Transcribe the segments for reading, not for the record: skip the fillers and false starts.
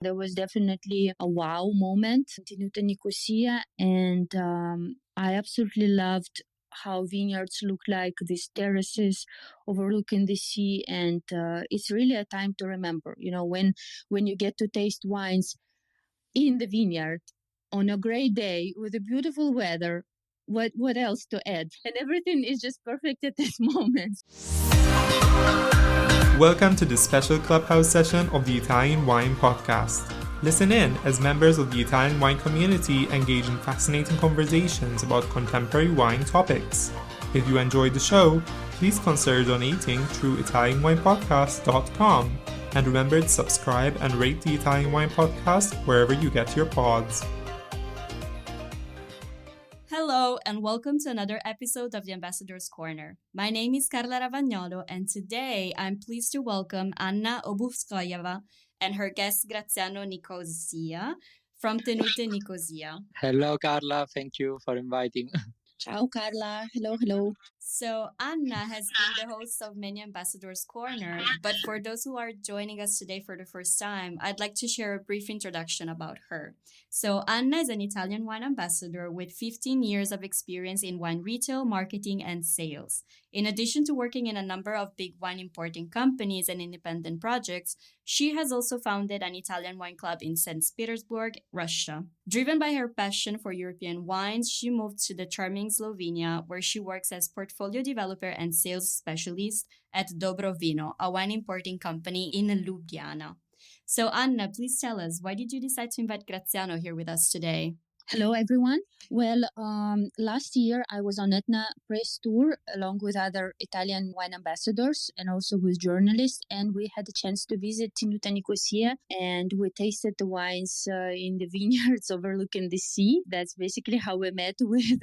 There was definitely a wow moment in Tenute Nicosia, and I absolutely loved how vineyards look like, these terraces overlooking the sea, and it's really a time to remember. When you get to taste wines in the vineyard on a great day with a beautiful weather. What else to add? And everything is just perfect at this moment. Welcome to this special Clubhouse session of the Italian Wine Podcast. Listen in as members of the Italian wine community engage in fascinating conversations about contemporary wine topics. If you enjoyed the show, please consider donating through ItalianWinePodcast.com. And remember to subscribe and rate the Italian Wine Podcast wherever you get your pods. Hello and welcome to another episode of the Ambassador's Corner. My name is Carla Ravagnolo and today I'm pleased to welcome Anna Obuhovskaya and her guest Graziano Nicosia from Tenute Nicosia. Hello, Carla. Thank you for inviting. Ciao, Carla. Hello. So Anna has been the host of many Ambassador's Corner, but for those who are joining us today for the first time, I'd like to share a brief introduction about her. So Anna is an Italian wine ambassador with 15 years of experience in wine retail, marketing, and sales. In addition to working in a number of big wine importing companies and independent projects, she has also founded an Italian wine club in Saint Petersburg, Russia. Driven by her passion for European wines, she moved to the charming Slovenia, where she works as portfolio developer and sales specialist at Dobro Vino, a wine importing company in Ljubljana. So Anna, please tell us, why did you decide to invite Graziano here with us today? Hello, everyone. Well, last year I was on Etna press tour along with other Italian wine ambassadors and also with journalists, and we had a chance to visit Tenute Nicosia, and we tasted the wines in the vineyards overlooking the sea. That's basically how we met with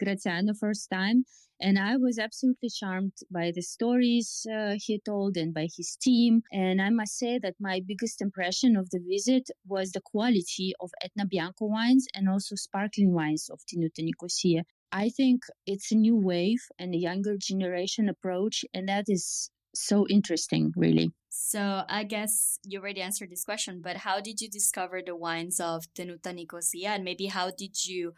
Graziano first time. And I was absolutely charmed by the stories he told and by his team. And I must say that my biggest impression of the visit was the quality of Etna Bianco wines and also sparkling wines of Tenute Nicosia. I think it's a new wave and a younger generation approach, and that is so interesting, really. So I guess you already answered this question, but how did you discover the wines of Tenute Nicosia, and maybe how did you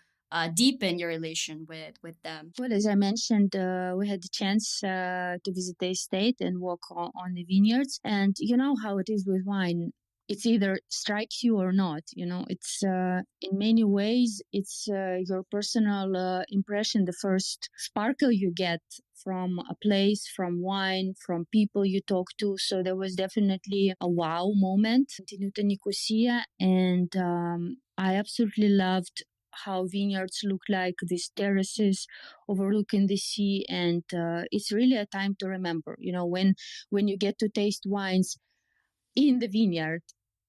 deepen your relation with them? Well, as I mentioned, we had the chance to visit the estate and walk on the vineyards. And you know how it is with wine. It's either strikes you or not. It's in many ways, it's your personal impression, the first sparkle you get from a place, from wine, from people you talk to. So there was definitely a wow moment in Tenute Nicosia. And I absolutely loved how vineyards look like, these terraces overlooking the sea, and it's really a time to remember. When you get to taste wines in the vineyard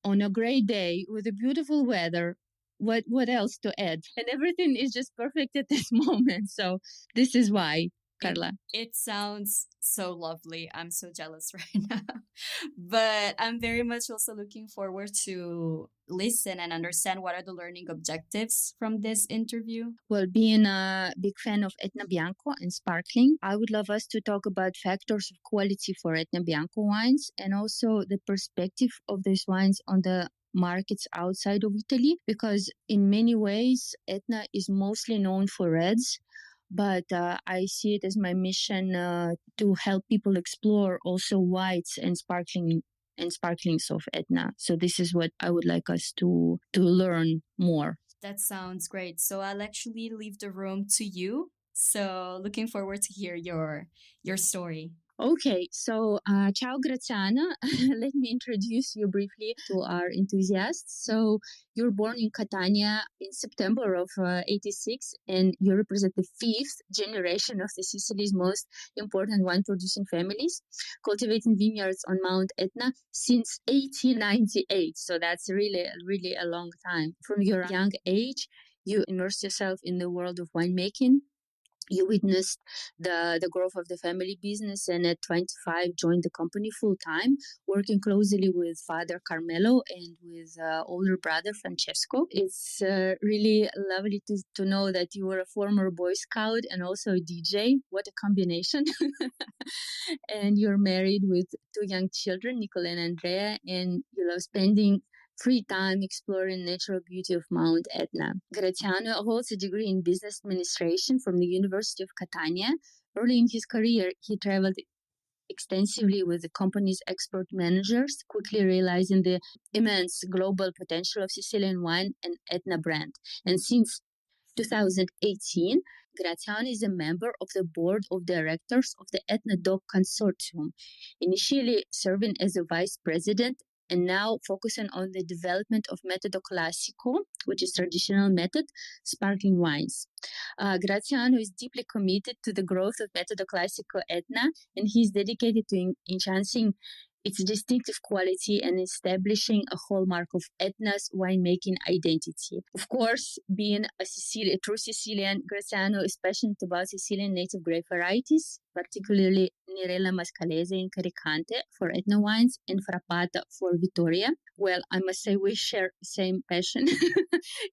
on a great day with a beautiful weather, what else to add? And everything is just perfect at this moment. So this is why, Carla. It sounds so lovely. I'm so jealous right now. But I'm very much also looking forward to listen and understand what are the learning objectives from this interview. Well, being a big fan of Etna Bianco and sparkling, I would love us to talk about factors of quality for Etna Bianco wines and also the perspective of these wines on the markets outside of Italy, because in many ways, Etna is mostly known for reds. But I see it as my mission to help people explore also whites and sparklings of Etna. So this is what I would like us to learn more. That sounds great. So I'll actually leave the room to you. So looking forward to hear your story. Okay, so ciao Graziana. Let me introduce you briefly to our enthusiasts. So you're born in Catania in September of 86, and you represent the 5th generation of the Sicily's most important wine-producing families, cultivating vineyards on Mount Etna since 1898. So that's really, really a long time. From your young age, you immersed yourself in the world of winemaking. You witnessed the growth of the family business, and at 25 joined the company full-time, working closely with Father Carmelo and with older brother Francesco. It's really lovely to know that you were a former Boy Scout and also a DJ. What a combination. And you're married with 2 young children, Nicola and Andrea, and you love spending free time exploring natural beauty of Mount Etna. Graziano holds a degree in business administration from the University of Catania. Early in his career, he traveled extensively with the company's export managers, quickly realizing the immense global potential of Sicilian wine and Etna brand. And since 2018, Graziano is a member of the board of directors of the Etna Dog Consortium, initially serving as a vice president and now focusing on the development of Metodo Classico, which is traditional method sparkling wines. Graziano is deeply committed to the growth of Metodo Classico Etna, and he is dedicated to enhancing its distinctive quality and establishing a hallmark of Etna's winemaking identity. Of course, being a true Sicilian, Graziano is passionate about Sicilian native grape varieties, particularly Nirella Mascalese in Caricante for Etna wines and Frappata for Vittoria. Well, I must say we share the same passion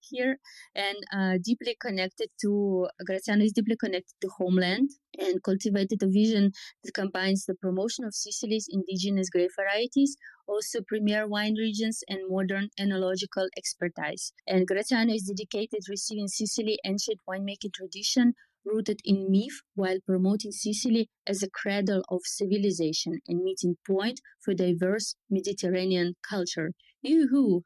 here, and Graziano is deeply connected to homeland and cultivated a vision that combines the promotion of Sicily's indigenous grape varieties, also premier wine regions, and modern enological expertise. And Graziano is dedicated to receiving Sicily ancient winemaking tradition rooted in myth while promoting Sicily as a cradle of civilization and meeting point for diverse Mediterranean culture. Yoo-hoo!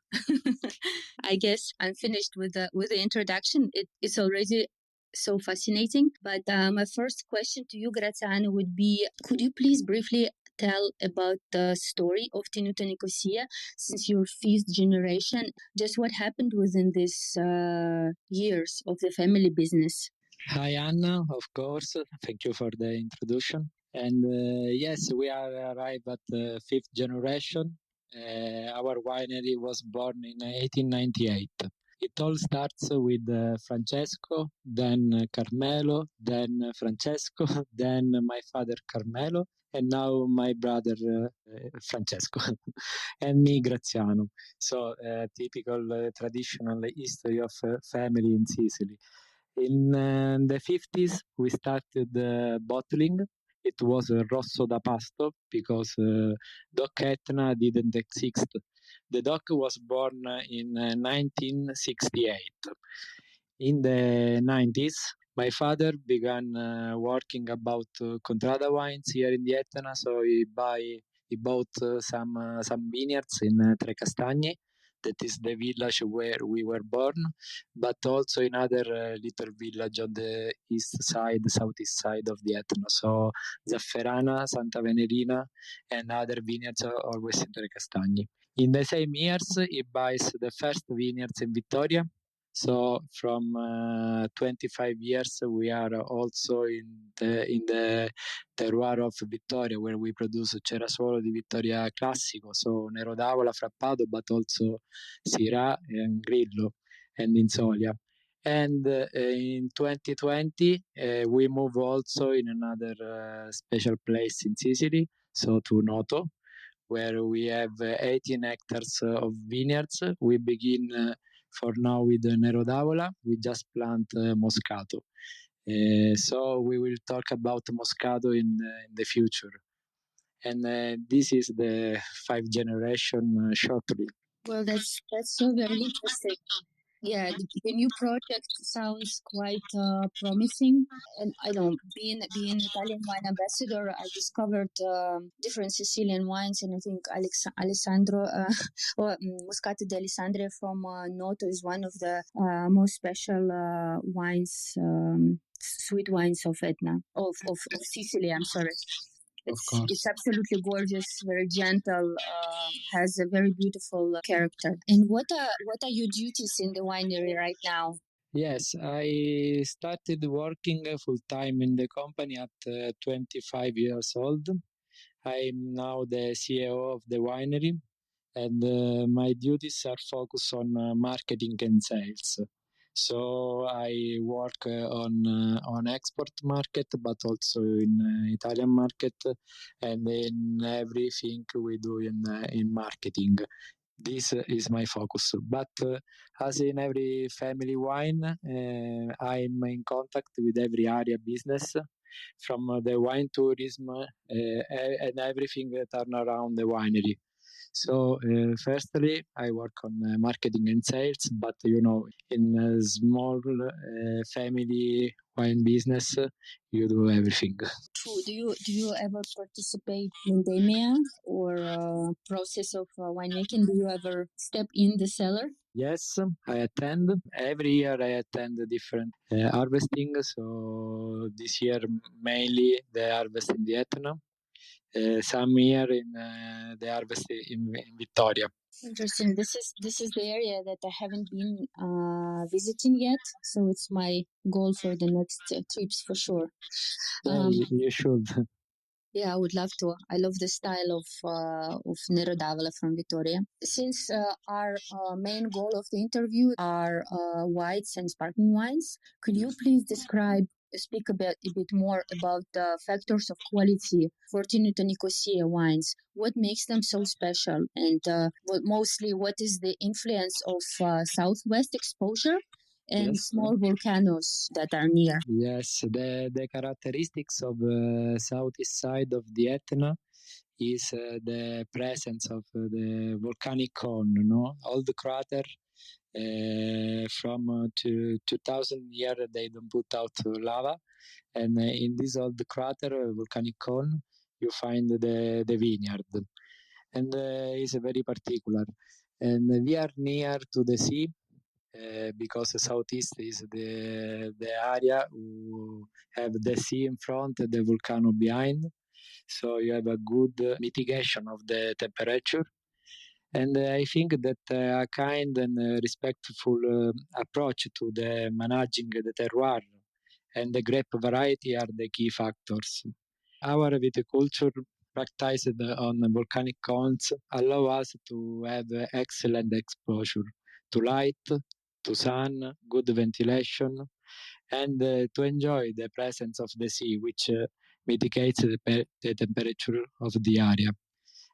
I guess I'm finished with the introduction. It's already so fascinating. But my first question to you, Graziano, would be, could you please briefly tell about the story of Tenute Nicosia since you're fifth generation? Just what happened within these years of the family business? Hi, Anna, of course. Thank you for the introduction. And yes, we are arrived at the fifth generation. Our winery was born in 1898. It all starts with Francesco, then Carmelo, then Francesco, then my father Carmelo, and now my brother Francesco, and me Graziano. So, typical traditional history of family in Sicily. In the 50s, we started bottling. It was Rosso da Pasto because Doc Etna didn't exist. The doc was born in 1968. In the 90s, my father began working about Contrada wines here in the Etna, so he bought some vineyards in Tre Castagni. That is the village where we were born, but also in other little village on the east side, southeast side of the Etna. So Zafferana, Santa Venerina, and other vineyards are always in Tre Castagni. In the same years, he buys the first vineyards in Vittoria. So from 25 years, we are also in the terroir of Vittoria, where we produce Cerasuolo di Vittoria Classico, so Nero d'Avola, Frappato, but also Syrah and Grillo and Insolia. And in 2020, we move also in another special place in Sicily, so to Noto, where we have 18 hectares of vineyards. We begin for now with Nero d'Avola. We just plant Moscato. So we will talk about Moscato in the future. And this is the 5th generation shortly. Well, that's so very interesting. Yeah, the new project sounds quite promising. And I don't being Italian wine ambassador, I discovered different Sicilian wines, and I think Alessandro or Moscato di Alessandria from Noto is one of the most special wines, sweet wines of Etna of Sicily. I'm sorry. It's absolutely gorgeous, very gentle, has a very beautiful character. And what are your duties in the winery right now? Yes, I started working full time in the company at 25 years old. I'm now the CEO of the winery, and my duties are focused on marketing and sales. So I work on export market, but also in Italian market, and in everything we do in marketing. This is my focus. But as in every family wine, I'm in contact with every area business, from the wine tourism and everything that turn around the winery. So, firstly, I work on marketing and sales, but in a small family wine business, you do everything. True. Do you ever participate in vendemmia or process of winemaking? Do you ever step in the cellar? Yes, I attend. Every year I attend a different harvesting. So this year mainly the harvest in the Etna. Some year in the harvest in Victoria. Interesting. This is the area that I haven't been visiting yet, so it's my goal for the next trips for sure. Yeah, you should. Yeah, I would love to. I love the style of Nero d'Avola from Vittoria. Since our main goal of the interview are whites and sparkling wines, could you please speak a bit more about the factors of quality for Tenute Nicosia wines? What makes them so special, and what is the influence of southwest exposure and Yes. small volcanoes that are near? Yes, the characteristics of southeast side of the Etna is the presence of the volcanic cone, all the crater from to 2000 years they don't put out lava, and in this old crater volcanic cone you find the vineyard, and is very particular, and we are near to the sea. Because the southeast is the area who have the sea in front and the volcano behind, so you have a good mitigation of the temperature. And I think that a kind and respectful approach to the managing the terroir and the grape variety are the key factors. Our viticulture practiced on volcanic cones allow us to have excellent exposure to light, to sun, good ventilation, and to enjoy the presence of the sea, which mitigates the temperature of the area.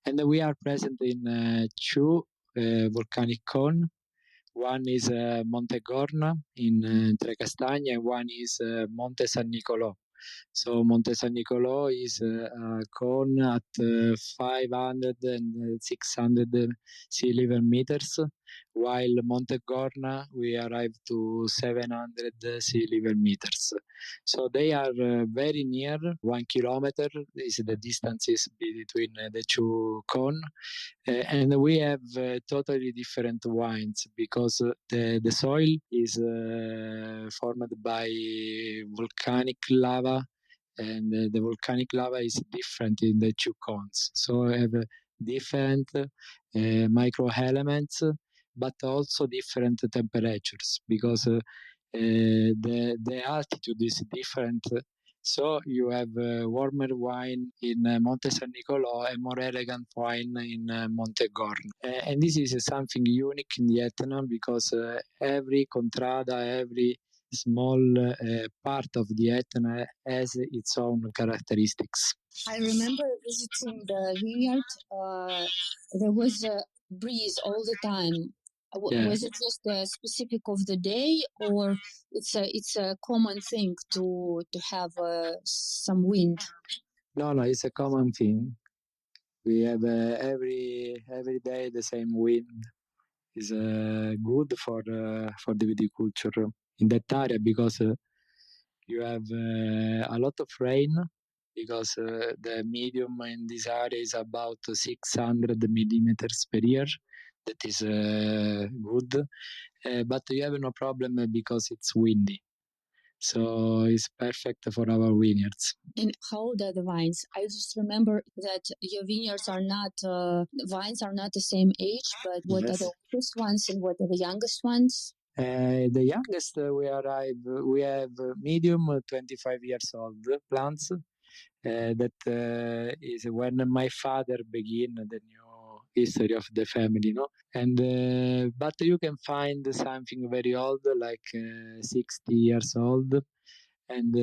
And we are present in two volcanic cones. One is Monte Gorna in Trecastagna, and one is Monte San Nicolò. So Monte San Nicolò is a cone at 500 and 600 sea level meters, while Monte Gorna we arrive to 700 sea level meters. So they are very near. 1 kilometer is the distances between the two cones. And we have totally different wines because the soil is formed by volcanic lava, and the volcanic lava is different in the two cones. So we have different micro elements, but also different temperatures because the altitude is different. So you have warmer wine in Monte San Nicolò and more elegant wine in Monte Gorno. And this is something unique in the Etna because every contrada, every small part of the Etna has its own characteristics. I remember visiting the vineyard. There was a breeze all the time. Yeah. Was it just specific of the day, or it's a common thing to have some wind? No, it's a common thing. We have every day the same wind. Is good for the viticulture in that area because you have a lot of rain because the medium in this area is about 600 millimeters per year. That is good, but you have no problem because it's windy. So it's perfect for our vineyards. And how old are the vines? I just remember that your vineyards are not vines are not the same age, but what are Yes. the oldest ones and what are the youngest ones? The youngest we have medium 25 years old plants. That is when my father began the new history of the family, and but you can find something very old like 60 years old, and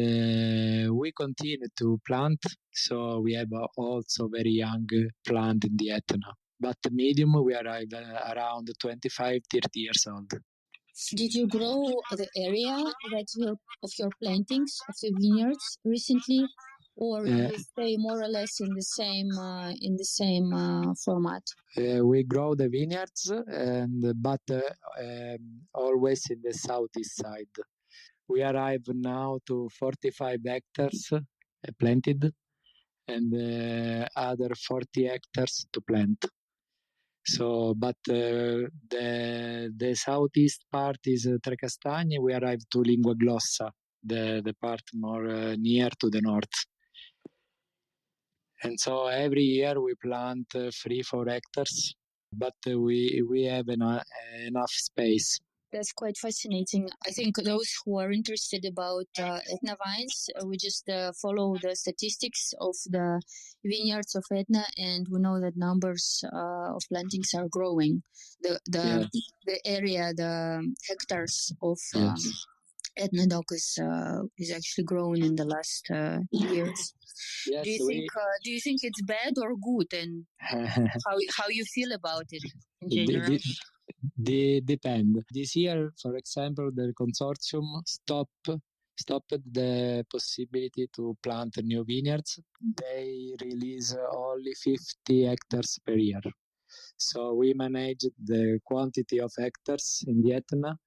we continue to plant, so we have also very young plant in the Etna, but the medium we arrive around 25-30 years old. Did you grow the area of your plantings of the vineyards recently? or you stay more or less in the same format? We grow the vineyards, but always in the southeast side. We arrive now to 45 hectares planted, and other 40 hectares to plant. So, but the southeast part is Tre Castagne. We arrive to Lingua Glossa, the part more near to the north. And so every year we plant 3-4 hectares, but we have enough space. That's quite fascinating. I think those who are interested about Etna vines, we just follow the statistics of the vineyards of Etna, and we know that numbers of plantings are growing. The area, the hectares of Etna DOC is actually growing in the last years. Yes, do you think it's bad or good, and how you feel about it in general? Depend. This year, for example, the consortium stopped the possibility to plant new vineyards. They release only 50 hectares per year. So we manage the quantity of hectares in the Etna,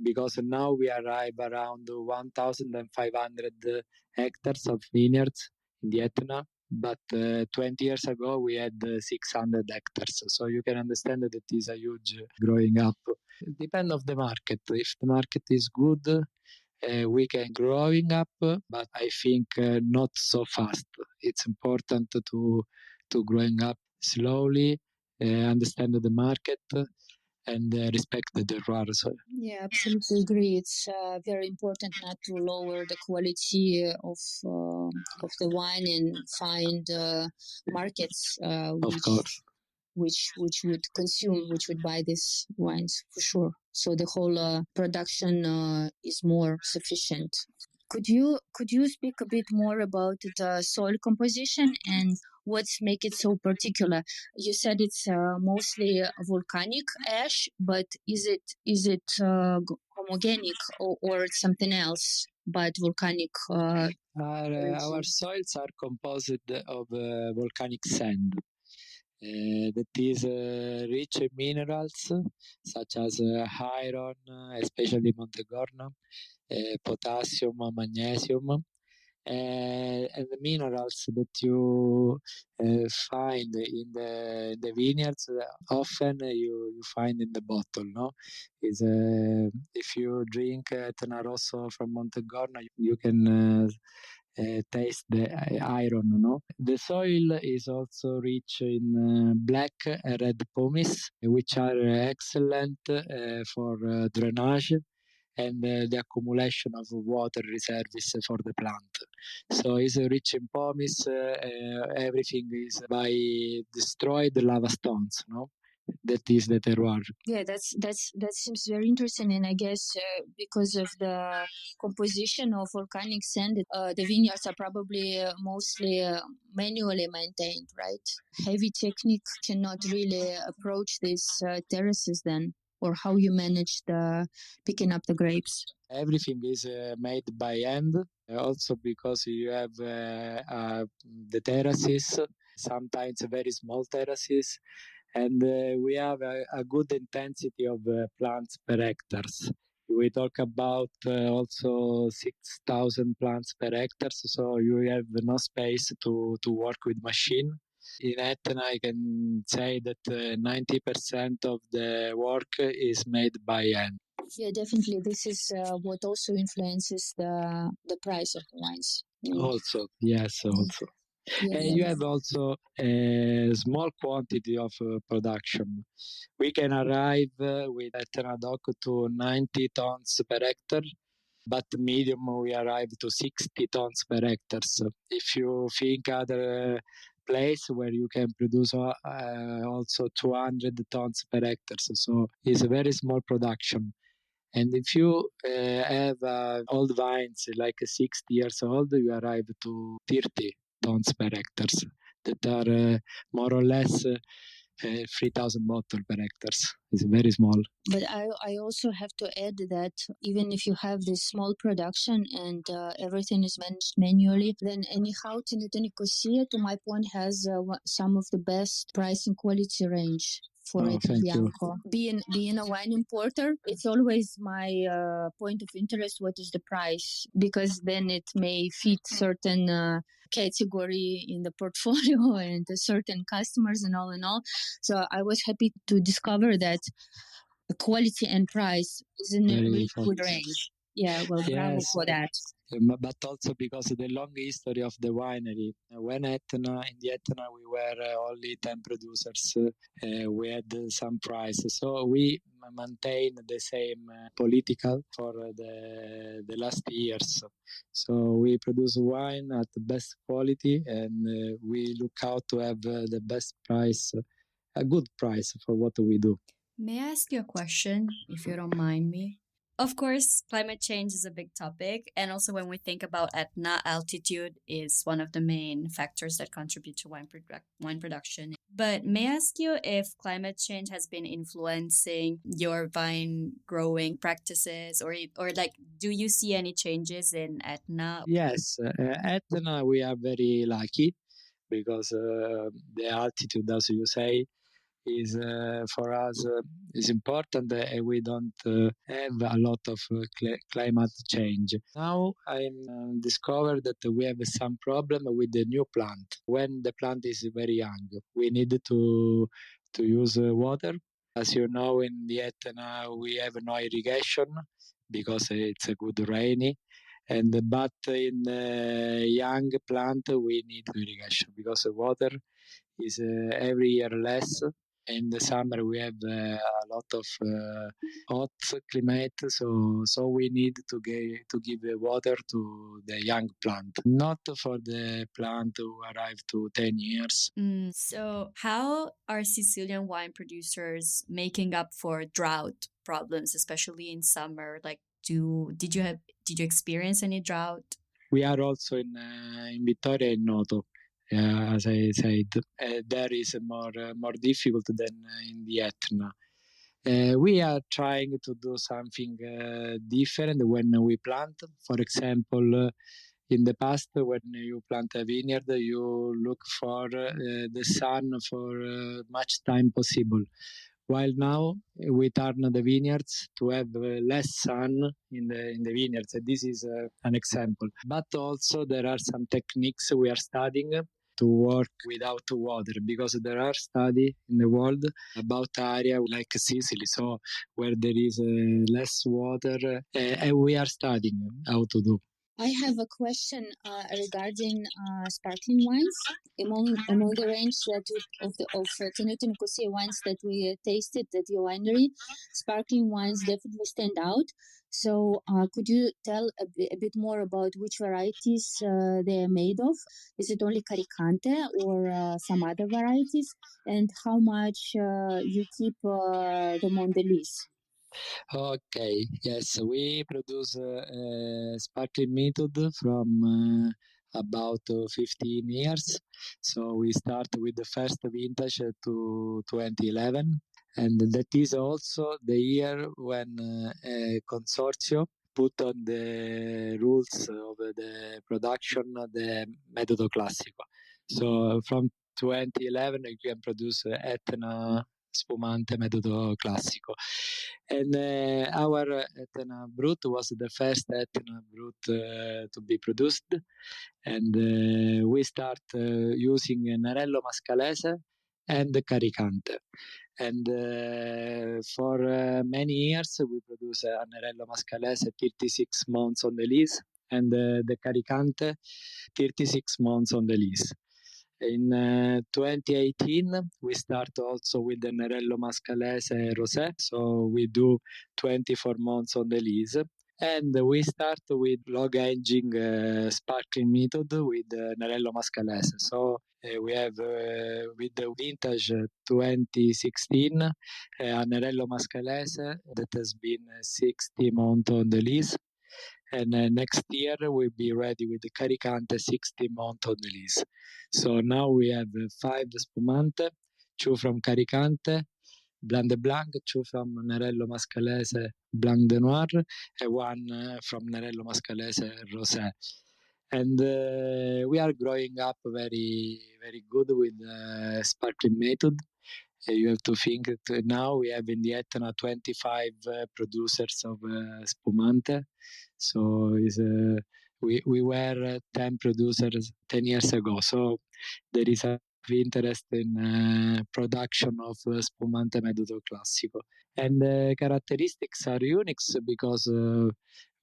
because now we arrive around 1,500 hectares of vineyards in the Etna. But 20 years ago, we had 600 hectares. So you can understand that it is a huge growing up. It depends on the market. If the market is good, we can growing up, but I think not so fast. It's important to growing up slowly, understand the market, and respect the terroir. Yeah, absolutely agree. It's very important not to lower the quality of the wine and find markets which would consume, which would buy these wines for sure. So the whole production is more sufficient. Could you speak a bit more about the soil composition and what's make it so particular? You said it's mostly volcanic ash, but is it homogenic or it's something else but volcanic? Our soils are composed of volcanic sand. That is rich in minerals such as iron, especially Montegorno, potassium, magnesium, and the minerals that you find in the vineyards often you find in the bottle. No, is if you drink Etna Rosso from Montegorno, you can taste the iron. No, the soil is also rich in black and red pumice, which are excellent for drainage and the accumulation of water reserves for the plant. So it's rich in pumice. Everything is by destroyed lava stones. No, that is the terroir. Yeah, that seems very interesting, and I guess because of the composition of volcanic sand, the vineyards are probably mostly manually maintained, right? Heavy technique cannot really approach these terraces then, or how you manage the picking up the grapes. Everything is made by hand, also because you have the terraces, sometimes very small terraces, and we have a good intensity of plants per hectares. We talk about also 6,000 plants per hectare, so you have no space to work with machine. In Etna, I can say that 90% of the work is made by hand. Yeah, definitely. This is what also influences the price of the wines. Also, yes, also. Yeah, You have also a small quantity of production. We can arrive with Etna DOC to 90 tons per hectare, but medium we arrive to 60 tons per hectare. So if you think other place where you can produce also 200 tons per hectare, so it's a very small production. And if you have old vines like 60 years old, you arrive to 30 tons per hectare that are more or less 3,000 bottles per hectare. It's very small. But I also have to add that even if you have this small production and everything is managed manually, then anyhow, Tenute Nicosia, to my point, has some of the best price and quality range for Etna Bianco. Being a wine importer, it's always my point of interest. What is the price? Because then it may fit certain category in the portfolio and certain customers and all in all. So I was happy to discover that the quality and price is in a really good range. Yeah, well, bravo for that. But also because of the long history of the winery. When in the Etna, we were only 10 producers. We had some price. So we maintain the same political for the last years. So we produce wine at the best quality and we look out to have the best price, a good price for what we do. May I ask you a question, if you don't mind me? Of course, climate change is a big topic. And also, when we think about Etna, altitude is one of the main factors that contribute to wine production. But may I ask you if climate change has been influencing your vine growing practices, or like, do you see any changes in Etna? Yes, Etna, we are very lucky because the altitude, as you say, is for us is important and we don't have a lot of climate change. Now I discovered that we have some problem with the new plant. When the plant is very young, we need to use water. As you know, in the Etna we have no irrigation because it's a good rainy. But in young plant we need irrigation because the water is every year less. In the summer we have a lot of hot climate, so we need to give water to the young plant, not for the plant who arrive to 10 years. So how are Sicilian wine producers making up for drought problems, especially in summer? Like, did you experience any drought? We are also in Vittoria and Noto. As I said, there is more difficult than in the Etna. We are trying to do something different when we plant. For example, in the past, when you plant a vineyard, you look for the sun for much time possible. While now we turn the vineyards to have less sun in the vineyards. This is an example. But also there are some techniques we are studying to work without water, because there are studies in the world about area like Sicily, so where there is less water, and we are studying how to do. I have a question regarding sparkling wines. Among the range of Tenute Nicosia wines that we tasted at your winery, sparkling wines definitely stand out. So could you tell a bit more about which varieties they are made of? Is it only Caricante or some other varieties? And how much you keep the Mondelez? Okay, yes, we produce sparkling method from about 15 years. So we start with the first vintage to 2011. And that is also the year when a consortium put on the rules of the production the metodo classico. So from 2011 you can produce Etna spumante metodo classico. And our Etna Brut was the first Etna Brut to be produced. And we start using Nerello Mascalese and Caricante. And for many years we produce Nerello Mascalese 36 months on the lease, and the Caricante 36 months on the lease. In 2018, we start also with the Nerello Mascalese Rosé, so we do 24 months on the lease. And we start with log aging sparkling method with Nerello Mascalese. So we have with the vintage 2016 Nerello Mascalese that has been 60 months on the lease. And next year we'll be ready with the Caricante 60 month on the lease. So now we have 5 spumante, 2 from Caricante, Blanc de Blanc, 2 from Nerello Mascalese, Blanc de Noir, and 1 from Nerello Mascalese, Rosé. And we are growing up very, very good with sparkling method. You have to think that now we have in the Etna 25 producers of spumante. So we were 10 producers 10 years ago. So there is a interest in production of spumante metodo classico. And the characteristics are unique because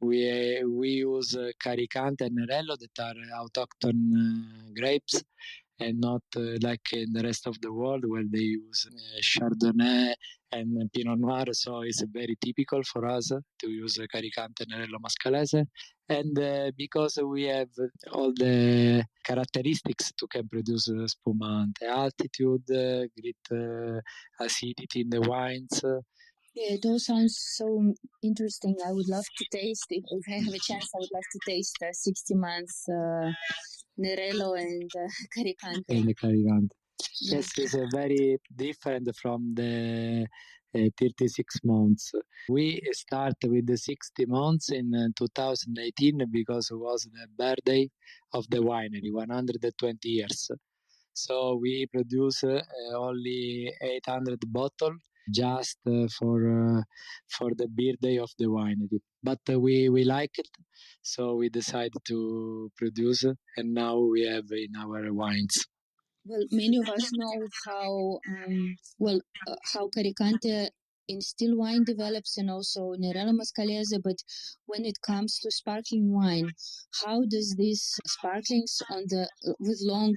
we use Caricante and Nerello that are autochthon grapes, and not like in the rest of the world where they use Chardonnay and Pinot Noir. So it's very typical for us to use Caricante and Nerello Mascalese. And because we have all the characteristics to can produce spumante, altitude, great acidity in the wines. Yeah, it all sounds so interesting. I would love to taste it. If I have a chance, I would love to taste 60 months Nerello and Caricante. And the Caricante. Yeah. Yes, it's very different from the 36 months. We start with the 60 months in 2018 because it was the birthday of the winery, 120 years. So we produce only 800 bottles just for the birthday of the winery. But we like it, so we decided to produce, and now we have in our wines. Well, many of us know how Caricante in still wine develops, and also Nerello Mascalese. But when it comes to sparkling wine, how does these sparklings with long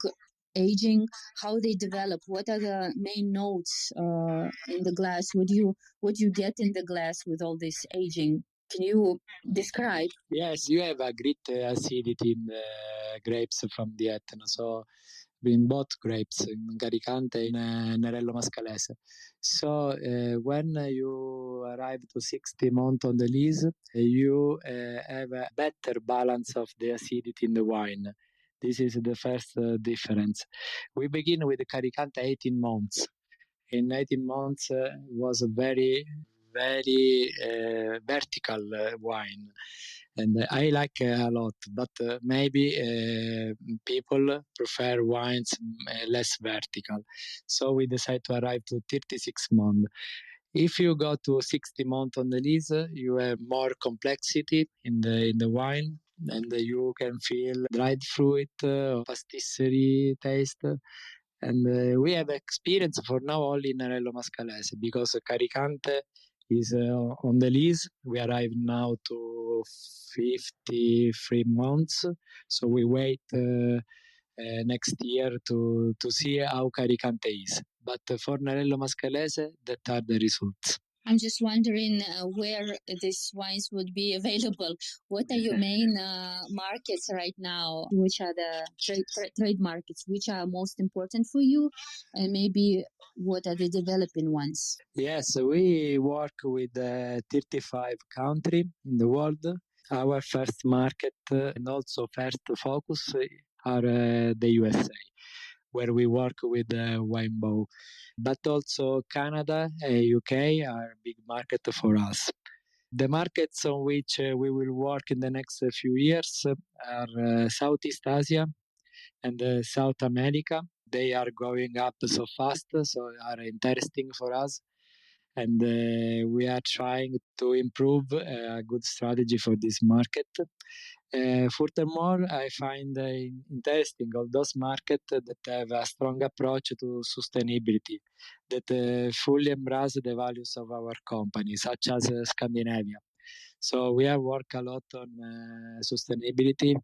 aging, how they develop? What are the main notes in the glass? What do you get in the glass with all this aging? Can you describe? Yes, you have a great acidity in the grapes from the Etna. So in both grapes, in Caricante and Nerello Mascalese. So when you arrive to 60 months on the lease, you have a better balance of the acidity in the wine. This is the first difference. We begin with Caricante 18 months. In 18 months was a very, very vertical wine. And I like a lot, but maybe people prefer wines less vertical. So we decided to arrive to 36 months. If you go to 60 months on the lease, you have more complexity in the wine, and you can feel dried fruit, pastisserie taste. And we have experience for now only in Nerello Mascalese because Caricante is on the lease. We arrive now to 53 months, so we wait next year to see how Caricante is. But for Nerello Mascalese, that are the results. I'm just wondering where these wines would be available. What are your main markets right now? Which are the trade markets? Which are most important for you? And maybe what are the developing ones? Yes, we work with 35 countries in the world. Our first market and also first focus are the USA, where we work with Winebow. But also Canada and UK are big market for us. The markets on which we will work in the next few years are Southeast Asia and South America. They are growing up so fast, so are interesting for us. And we are trying to improve a good strategy for this market. Furthermore, I find interesting all those markets that have a strong approach to sustainability, that fully embrace the values of our company, such as Scandinavia. So we have worked a lot on sustainability,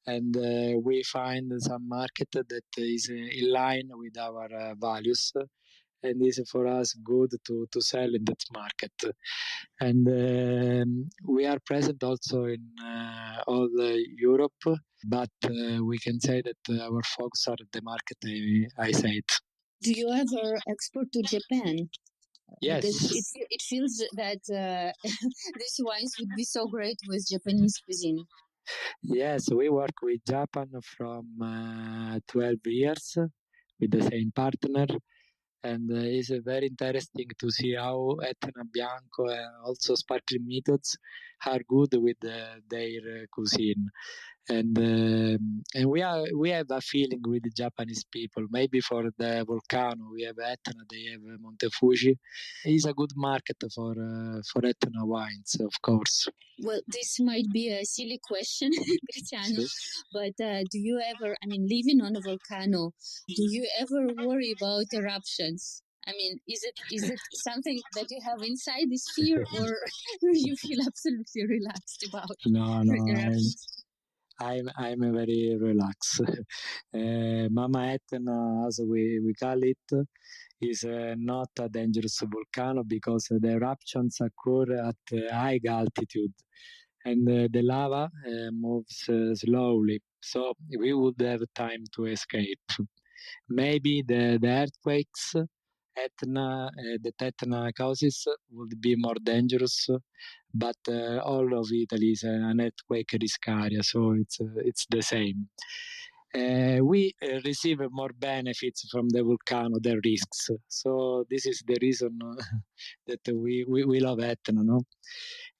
and we find some market that is in line with our values, and is for us good to sell in that market. And we are present also in all Europe, but we can say that our focus are the market I said. Do you ever export to Japan? Yes. Because it feels that these wines would be so great with Japanese cuisine. Yes, we work with Japan from 12 years with the same partner. And it's very interesting to see how Etna Bianco and also sparkling methods are good with their cuisine. And we have a feeling with the Japanese people. Maybe for the volcano, we have Etna, they have Monte Fuji. It's a good market for Etna wines, of course. Well, this might be a silly question, Graziano, but do you ever, living on a volcano, do you ever worry about eruptions? Is it something that you have inside this fear, or you feel absolutely relaxed about No, eruptions? I'm very relaxed. Mama Etna, as we call it, is not a dangerous volcano because the eruptions occur at high altitude and the lava moves slowly, so we would have time to escape. Maybe the earthquakes that Etna causes would be more dangerous, but all of Italy is an earthquake risk area, so it's the same. We receive more benefits from the volcano than risks. So this is the reason that we love Etna, no?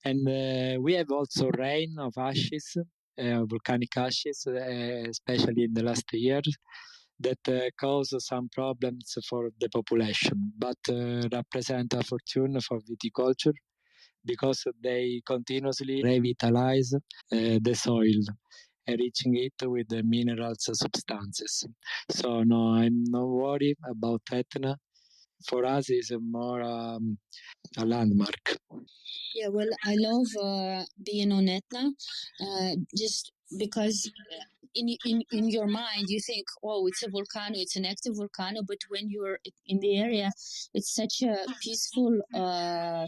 And we have also rain of ashes, volcanic ashes, especially in the last years, that cause some problems for the population, but represent a fortune for viticulture because they continuously revitalize the soil, enriching it with the minerals substances. So no, I'm not worried about Etna. For us, it's more a landmark. Yeah, well, I love being on Etna, just because in your mind you think, oh, it's a volcano, it's an active volcano, but when you're in the area, it's such a peaceful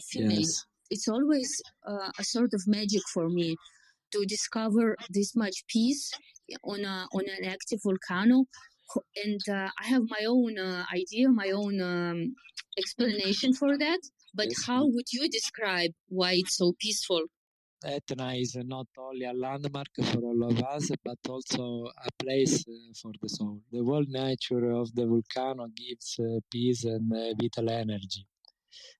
feeling. Yes. It's always a sort of magic for me to discover this much peace on an active volcano. And I have my own idea, my own explanation for that. But Yes. how would you describe why it's so peaceful? Etna is not only a landmark for all of us, but also a place for the soul. The whole nature of the volcano gives peace and vital energy.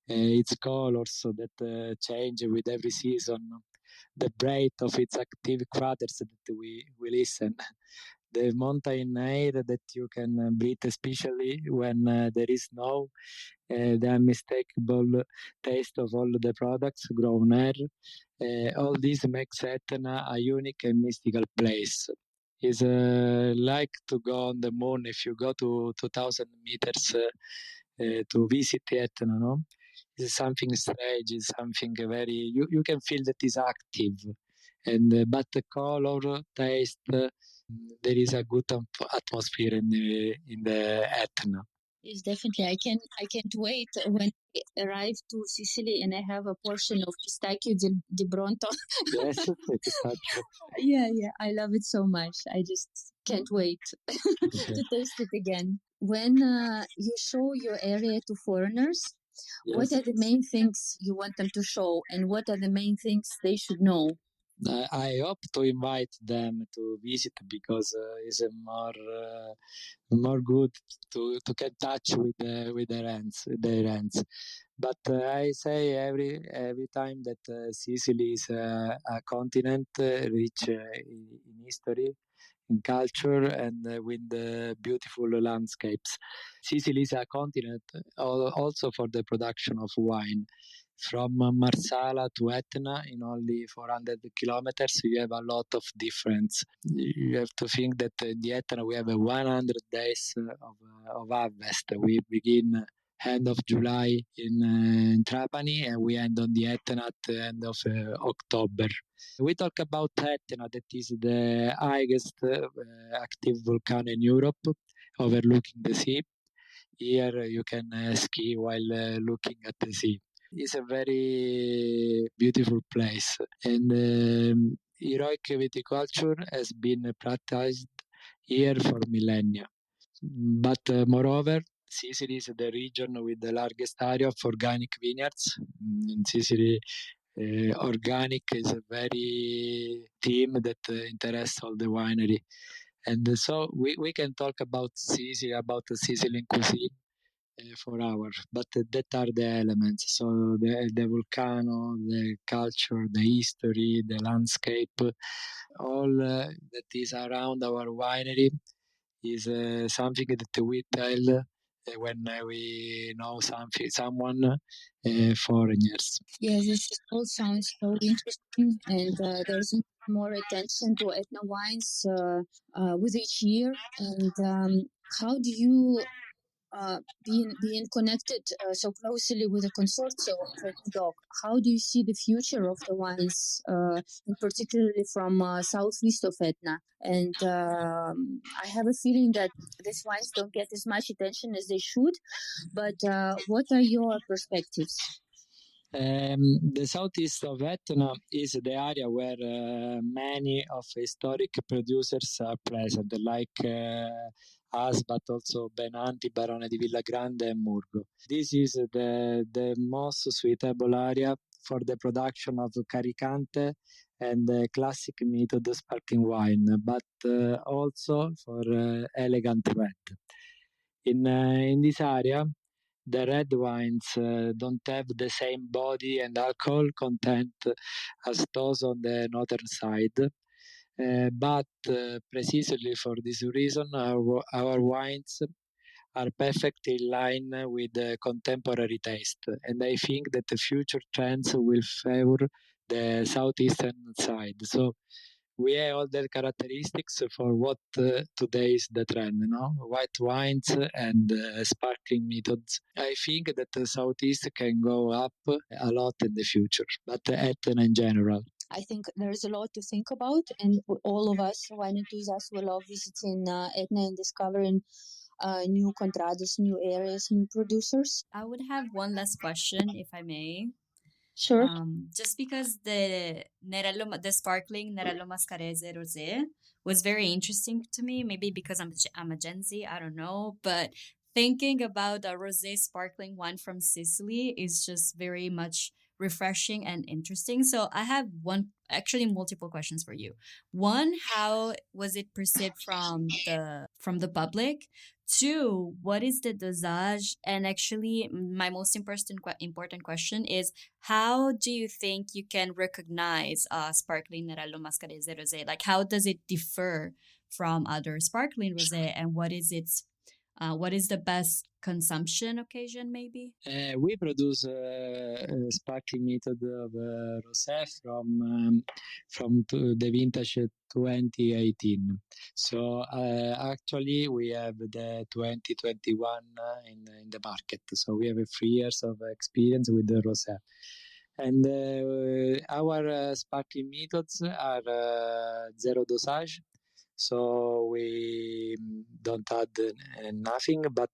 Its colors that change with every season, the breath of its active craters that we listen, the mountain air that you can breathe, especially when there is snow, the unmistakable taste of all the products grown there. All this makes Etna a unique and mystical place. It's like to go on the moon if you go to 2000 meters to visit Etna, no? It's something strange, it's something very, you can feel that it's active. And but the color, taste, there is a good atmosphere in the Etna. Yes, definitely. I can't wait when I arrive to Sicily and I have a portion of pistachio di Bronto. Yes, pistachio. Yeah, I love it so much. I just can't wait to taste it again. When you show your area to foreigners, what Yes. are the main things you want them to show, and what are the main things they should know? I hope to invite them to visit because it's a more good to get touch with their hands. But I say every time that Sicily is a continent rich in history, in culture, and with beautiful landscapes. Sicily is a continent also for the production of wine. From Marsala to Etna, in only 400 kilometers, you have a lot of difference. You have to think that in the Etna we have 100 days of harvest. We begin end of July in Trapani, and we end on the Etna at the end of October. We talk about Etna, that is the highest active volcano in Europe, overlooking the sea. Here you can ski while looking at the sea. It's a very beautiful place, and heroic viticulture has been practiced here for millennia. But moreover, Sicily is the region with the largest area of organic vineyards. In Sicily, organic is a very theme that interests all the winery. And so we can talk about Sicily, about the Sicilian cuisine, for hours, but that are the elements. So the volcano, the culture, the history, the landscape, all that is around our winery is something that we tell when we know someone foreigners. Yes, this all sounds so interesting, and there's more attention to Etna wines with each year. And how do you being connected so closely with the consortium of Etna DOC, how do you see the future of the wines, and particularly from southeast of Etna? And I have a feeling that these wines don't get as much attention as they should. But what are your perspectives? The southeast of Etna is the area where many of historic producers are present, like us, but also Benanti, Barone di Villagrande, and Murgo. This is the most suitable area for the production of Caricante and classic method sparkling wine, but also for elegant red. In this area, the red wines don't have the same body and alcohol content as those on the northern side. But precisely for this reason, our wines are perfectly in line with the contemporary taste. And I think that the future trends will favor the southeastern side. So we have all the characteristics for what today is the trend, white wines and sparkling methods. I think that the southeast can go up a lot in the future, but Etna in general. I think there's a lot to think about, and all of us wine enthusiasts will love visiting Etna and discovering new contradas, new areas, new producers. I would have one last question, if I may. Sure. Just because the sparkling Nerello Mascarese Rosé was very interesting to me, maybe because I'm a Gen Z, I don't know, but thinking about a rosé sparkling wine from Sicily is just very much refreshing and interesting. So I have actually multiple questions for you. One, how was it perceived from the public? Two, what is the dosage? And actually, my most important question is, how do you think you can recognize sparkling Nerello Mascarese Rosé? Like, how does it differ from other sparkling rosé, and what is the best consumption occasion, maybe? We produce a sparkling method of rosé from the vintage 2018. So actually we have the 2021 in the market. So we have 3 years of experience with the rosé. And our sparkling methods are zero dosage. So we don't add nothing, but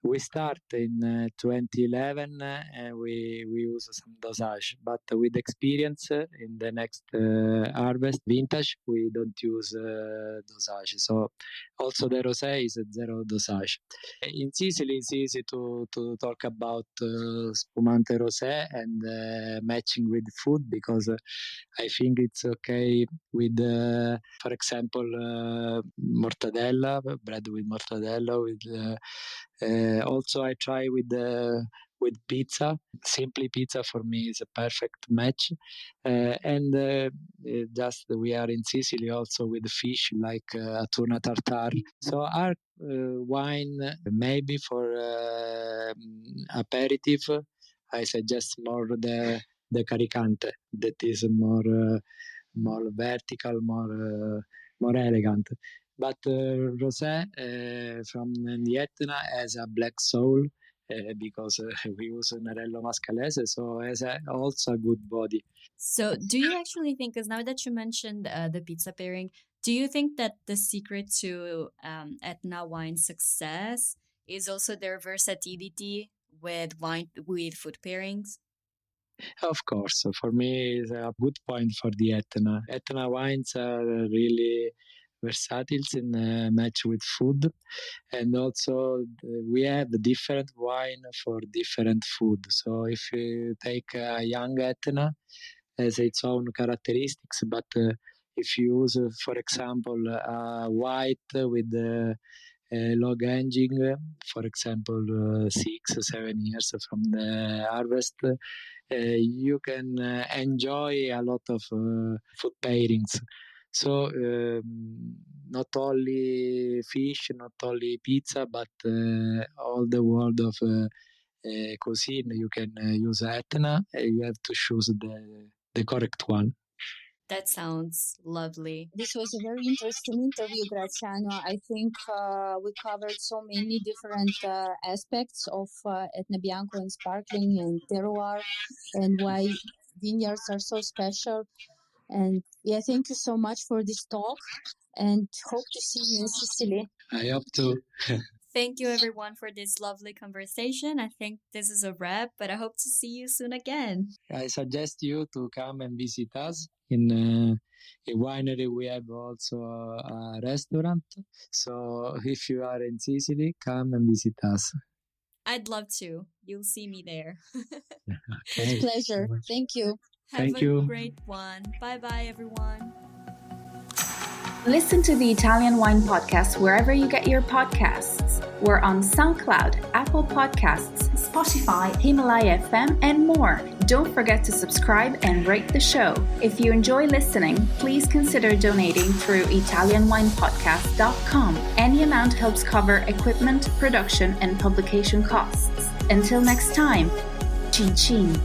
we start in 2011 and we use some dosage, but with experience in the next harvest vintage we don't use dosage. So also the rosé is zero dosage. In Sicily it's easy to talk about spumante rosé and matching with food, because I think it's okay with for example mortadella, bread with mortadella, with also I try with pizza. Simply pizza for me is a perfect match. And just we are in Sicily also with fish like tuna tartare. So our wine maybe for aperitif, I suggest more the Caricante, that is more vertical, more elegant. But rosé from the Etna has a black soul because we use Nerello Mascalese, so has also a good body. So do you actually think, because now that you mentioned the pizza pairing, do you think that the secret to Etna wine success is also their versatility with food pairings? Of course, for me, it's a good point for the Etna. Etna wines are really versatile in match with food, and also we have different wine for different food. So if you take a young Etna, has its own characteristics, but if you use, for example, white with log aging, for example, 6-7 years from the harvest, you can enjoy a lot of food pairings. So not only fish, not only pizza, but all the world of cuisine. You can use Etna. You have to choose the correct one. That sounds lovely. This was a very interesting interview, Graziano. I think we covered so many different aspects of Etna Bianco and sparkling and terroir and why vineyards are so special. And yeah, thank you so much for this talk and hope to see you in Sicily. I hope to. Thank you, everyone, for this lovely conversation. I think this is a wrap, but I hope to see you soon again. I suggest you to come and visit us. In a winery, we have also a restaurant. So if you are in Sicily, come and visit us. I'd love to. You'll see me there. It's a pleasure. Thank you. Have a great one. Bye-bye, everyone. Listen to the Italian Wine Podcast wherever you get your podcasts. We're on SoundCloud, Apple Podcasts, Spotify, Himalaya FM, and more. Don't forget to subscribe and rate the show. If you enjoy listening, please consider donating through ItalianWinePodcast.com. Any amount helps cover equipment, production, and publication costs. Until next time, cin cin.